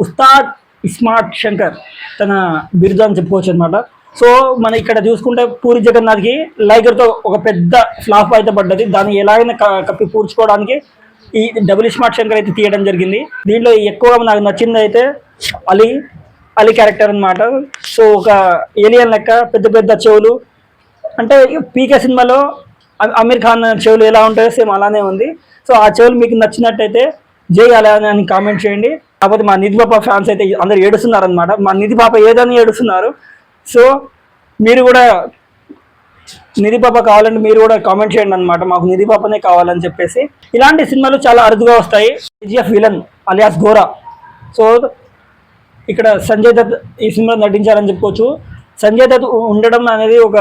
ఉస్తాద్ ఇస్మార్ట్ శంకర్ తన బిరుదు అని చెప్పుకోవచ్చు అనమాట. సో మన ఇక్కడ చూసుకుంటే పూరి జగన్నాథ్కి లైగర్తో ఒక పెద్ద ఫ్లాప్ అయితే పడ్డది. దాన్ని ఎలాగైనా కప్పి పూడ్చుకోవడానికి ఈ డబుల్ స్మార్ట్ శంకర్ అయితే తీయడం జరిగింది. దీంట్లో ఎక్కువగా నాకు నచ్చింది అయితే అలీ అలీ క్యారెక్టర్ అనమాట. సో ఒక ఏలియన్ లెక్క పెద్ద పెద్ద చెవులు, అంటే పీకే సినిమాలో అమీర్ ఖాన్ చెవులు ఎలా ఉంటాయో సేమ్ అలానే ఉంది. సో ఆ చెవులు మీకు నచ్చినట్టయితే జై అలా అని కామెంట్ చేయండి. కాకపోతే మా నిధి పాప ఫ్యాన్స్ అయితే అందరు ఏడుస్తున్నారు అనమాట. మా నిధి పాప ఏదని ఏడుస్తున్నారు. సో మీరు కూడా నిధి పాప కావాలంటే మీరు కూడా కామెంట్ చేయండి అనమాట. మాకు నిధి పాపనే కావాలని చెప్పేసి. ఇలాంటి సినిమాలు చాలా అరుదుగా వస్తాయి. KGF villain alias Gora. So ఇక్కడ సంజయ్ దత్ ఈ సినిమాలో నటించారని చెప్పుకోవచ్చు. సంజయ్ దత్ ఉండడం అనేది ఒక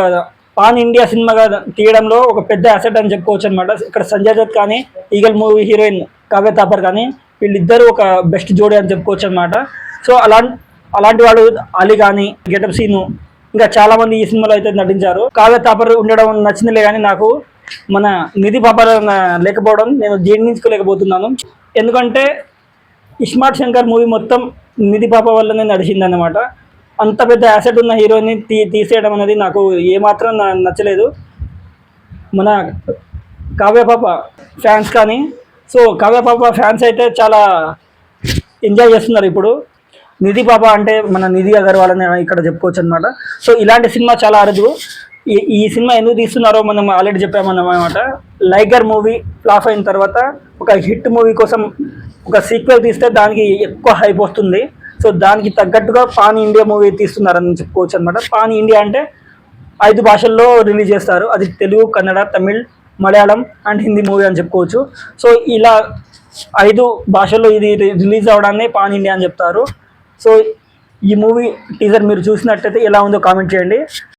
పాన్ ఇండియా సినిమాగా తీయడంలో ఒక పెద్ద అసెట్ అని చెప్పుకోవచ్చు అనమాట. ఇక్కడ సంజయ్ దత్ కానీ eagle movie heroine Kavya Thapar కానీ వీళ్ళిద్దరూ ఒక బెస్ట్ జోడీ అని చెప్పుకోవచ్చు అనమాట. సో అలాంటి వాడు అలీ కానీ గెటప్ సీను ఇంకా చాలా మంది ఈ సినిమాలో అయితే నటించారు. కావ్య తాపర్ ఉండడం నచ్చిందిలే కానీ నాకు మన నిధి పాప లేకపోవడం నేను జీర్ణించుకోలేకపోతున్నాను. ఎందుకంటే ఇస్మార్ట్ శంకర్ మూవీ మొత్తం నిధి పాప వల్లనే నడిచిందన్నమాట. అంత పెద్ద యాసెట్ ఉన్న హీరోని తీసేయడం అనేది నాకు ఏమాత్రం నచ్చలేదు. మన కావ్యపాప ఫ్యాన్స్ కానీ, సో కావ్యపాప ఫ్యాన్స్ అయితే చాలా ఎంజాయ్ చేస్తున్నారు ఇప్పుడు. నిధి పాప అంటే మన నిధి అగర్వాల్ అని ఇక్కడ చెప్పుకోవచ్చు అనమాట. సో ఇలాంటి సినిమా చాలా అరుదు. ఈ సినిమా ఎందుకు తీస్తున్నారో మనం ఆల్రెడీ చెప్పామన్నమాట. లైగర్ మూవీ ఫ్లాప్ అయిన తర్వాత ఒక హిట్ మూవీ కోసం ఒక సీక్వెల్ తీస్తే దానికి ఎక్కువ హైప్ వస్తుంది. సో దానికి తగ్గట్టుగా పాన్ ఇండియా మూవీ తీస్తున్నారని చెప్పుకోవచ్చు అనమాట. పాన్ ఇండియా అంటే 5 భాషల్లో రిలీజ్ చేస్తారు. అది తెలుగు, కన్నడ, తమిళ్, మలయాళం అండ్ హిందీ మూవీ అని చెప్పుకోవచ్చు. సో ఇలా 5 భాషల్లో ఇది రిలీజ్ అవడాన్ని పాన్ ఇండియా అని చెప్తారు. సో ఈ మూవీ టీజర్ మీరు చూసినట్టయితే ఎలా ఉందో కామెంట్ చేయండి.